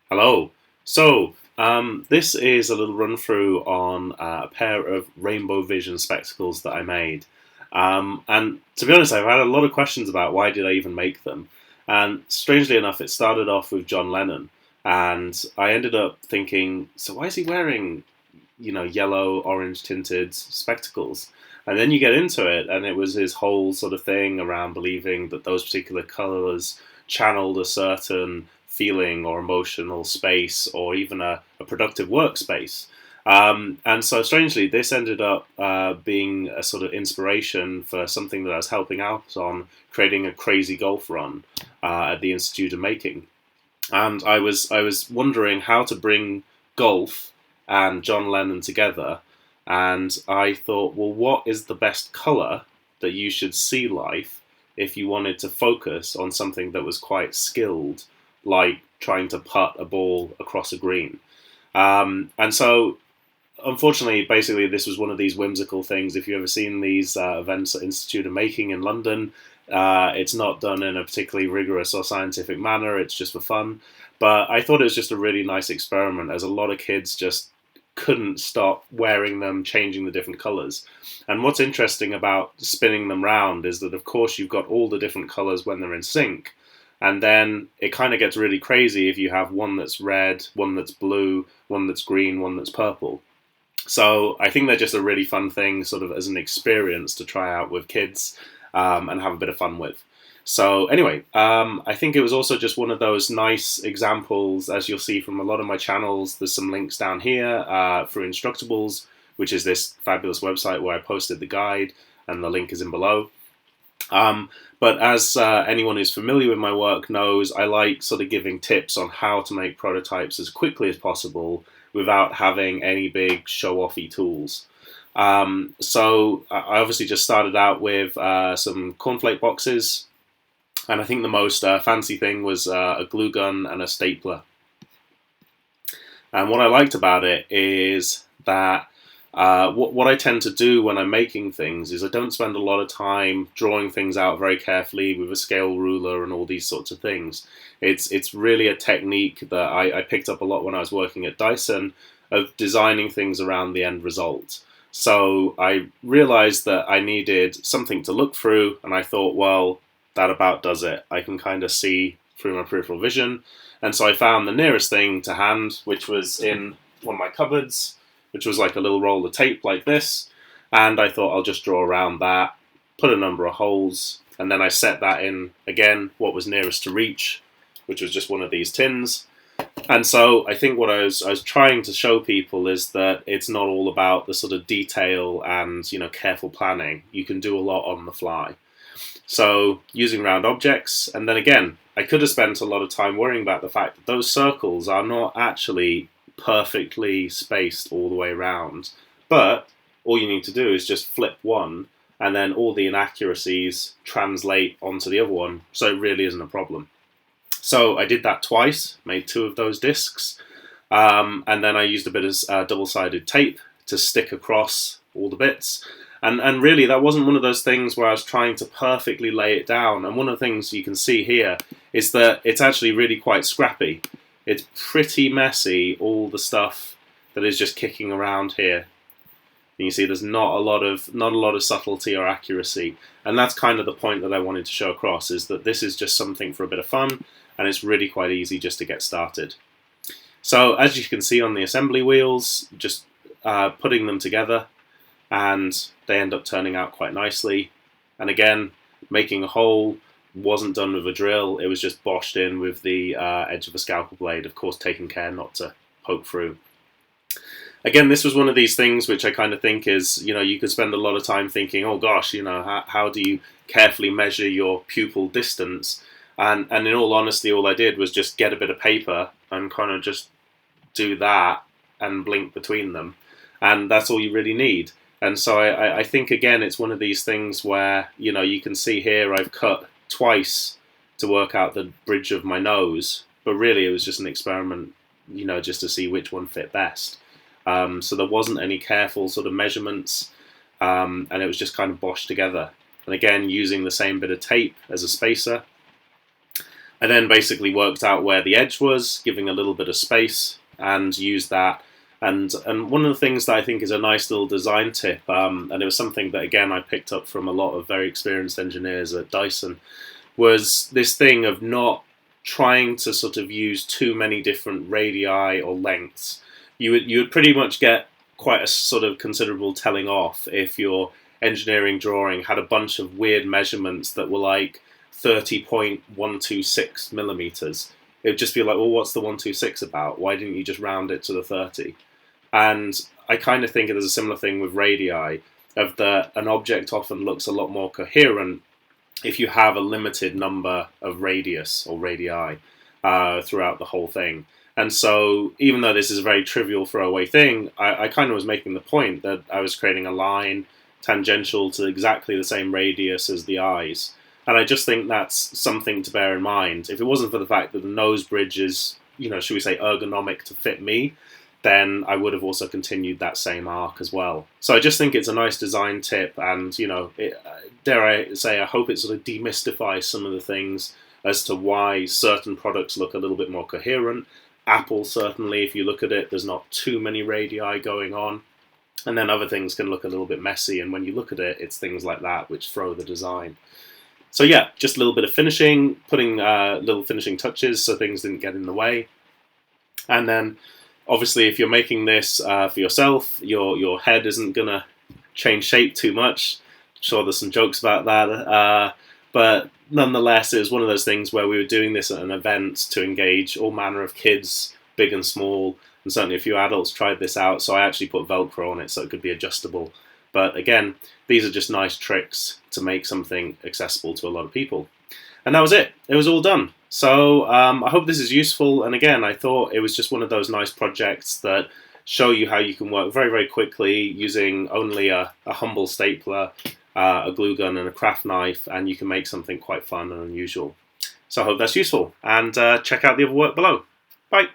Hello. This is a little run through on a pair of Rainbow Vision spectacles that I made. And to be honest, I've had a lot of questions about why did I even make them. And strangely enough, it started off with John Lennon. And I ended up thinking, so why is he wearing, yellow, orange tinted spectacles? And then you get into it, and it was his whole sort of thing around believing that those particular colors channeled a certain feeling or emotional space or even a productive workspace. And so, strangely, this ended up being a sort of inspiration for something that I was helping out on, creating a crazy golf run at the Institute of Making. And I was wondering how to bring golf and John Lennon together. And I thought, well, what is the best color that you should see life if you wanted to focus on something that was quite skilled, like trying to putt a ball across a green? And so, unfortunately, basically, this was one of these whimsical things. If you've ever seen these events at Institute of Making in London, it's not done in a particularly rigorous or scientific manner. It's just for fun. But I thought it was just a really nice experiment, as a lot of kids just couldn't stop wearing them, changing the different colors. And what's interesting about spinning them round is that, of course, you've got all the different colors when they're in sync. And then it kind of gets really crazy if you have one that's red, one that's blue, one that's green, one that's purple. So I think they're just a really fun thing, sort of as an experience to try out with kids and have a bit of fun with. So anyway, I think it was also just one of those nice examples, as you'll see from a lot of my channels. There's some links down here through Instructables, which is this fabulous website where I posted the guide, and the link is in below. But as anyone who's familiar with my work knows, I like sort of giving tips on how to make prototypes as quickly as possible without having any big show-offy tools. So I obviously just started out with some cornflake boxes, and I think the most fancy thing was a glue gun and a stapler. And what I liked about it is that what I tend to do when I'm making things is I don't spend a lot of time drawing things out very carefully with a scale ruler and all these sorts of things. It's really a technique that I picked up a lot when I was working at Dyson, of designing things around the end result. So I realized that I needed something to look through, and I thought, well, that about does it. I can kind of see through my peripheral vision. And so I found the nearest thing to hand, which was in one of my cupboards, which was like a little roll of tape like this. And I thought I'll just draw around that, put a number of holes, and then I set that in again, what was nearest to reach, which was just one of these tins. And so I think what I was trying to show people is that it's not all about the sort of detail and, careful planning. You can do a lot on the fly. So using round objects, and then again, I could have spent a lot of time worrying about the fact that those circles are not actually perfectly spaced all the way around. But all you need to do is just flip one, and then all the inaccuracies translate onto the other one, so it really isn't a problem. So I did that twice, made two of those discs, and then I used a bit of double-sided tape to stick across all the bits. And really, that wasn't one of those things where I was trying to perfectly lay it down. And one of the things you can see here is that it's actually really quite scrappy. It's pretty messy, all the stuff that is just kicking around here. And you see there's not a lot of subtlety or accuracy. And that's kind of the point that I wanted to show across, is that this is just something for a bit of fun, and it's really quite easy just to get started. So as you can see on the assembly wheels, just putting them together, and they end up turning out quite nicely. And again, making a hole wasn't done with a drill, it was just boshed in with the edge of a scalpel blade, of course taking care not to poke through. Again, this was one of these things which I kind of think is, you could spend a lot of time thinking, oh gosh, how do you carefully measure your pupil distance? And in all honesty, all I did was just get a bit of paper and kind of just do that and blink between them. And that's all you really need. And so I think, again, it's one of these things where, you can see here I've cut twice to work out the bridge of my nose. But really, it was just an experiment, just to see which one fit best. So there wasn't any careful sort of measurements, and it was just kind of boshed together. And again, using the same bit of tape as a spacer. I then basically worked out where the edge was, giving a little bit of space, and used that. And one of the things that I think is a nice little design tip, and it was something that again I picked up from a lot of very experienced engineers at Dyson, was this thing of not trying to sort of use too many different radii or lengths. You would pretty much get quite a sort of considerable telling off if your engineering drawing had a bunch of weird measurements that were like 30.126 millimeters. It would just be like, well, what's the 126 about? Why didn't you just round it to the 30? And I kind of think there's a similar thing with radii, of that an object often looks a lot more coherent if you have a limited number of radius or radii throughout the whole thing. And so, even though this is a very trivial throwaway thing, I kind of was making the point that I was creating a line tangential to exactly the same radius as the eyes. And I just think that's something to bear in mind. If it wasn't for the fact that the nose bridge is, should we say, ergonomic to fit me, then I would have also continued that same arc as well. So I just think it's a nice design tip, and dare I say, I hope it sort of demystifies some of the things as to why certain products look a little bit more coherent. Apple, certainly, if you look at it, there's not too many radii going on. And then other things can look a little bit messy, and when you look at it, it's things like that which throw the design. So yeah, just a little bit of finishing, putting little finishing touches so things didn't get in the way. And then, obviously, if you're making this for yourself, your head isn't going to change shape too much. I'm sure there's some jokes about that. But nonetheless, it was one of those things where we were doing this at an event to engage all manner of kids, big and small, and certainly a few adults tried this out, so I actually put Velcro on it so it could be adjustable. But again, these are just nice tricks to make something accessible to a lot of people. And that was it. It was all done. So I hope this is useful. And again, I thought it was just one of those nice projects that show you how you can work very, very quickly using only a humble stapler, a glue gun and a craft knife, and you can make something quite fun and unusual. So I hope that's useful, and check out the other work below. Bye!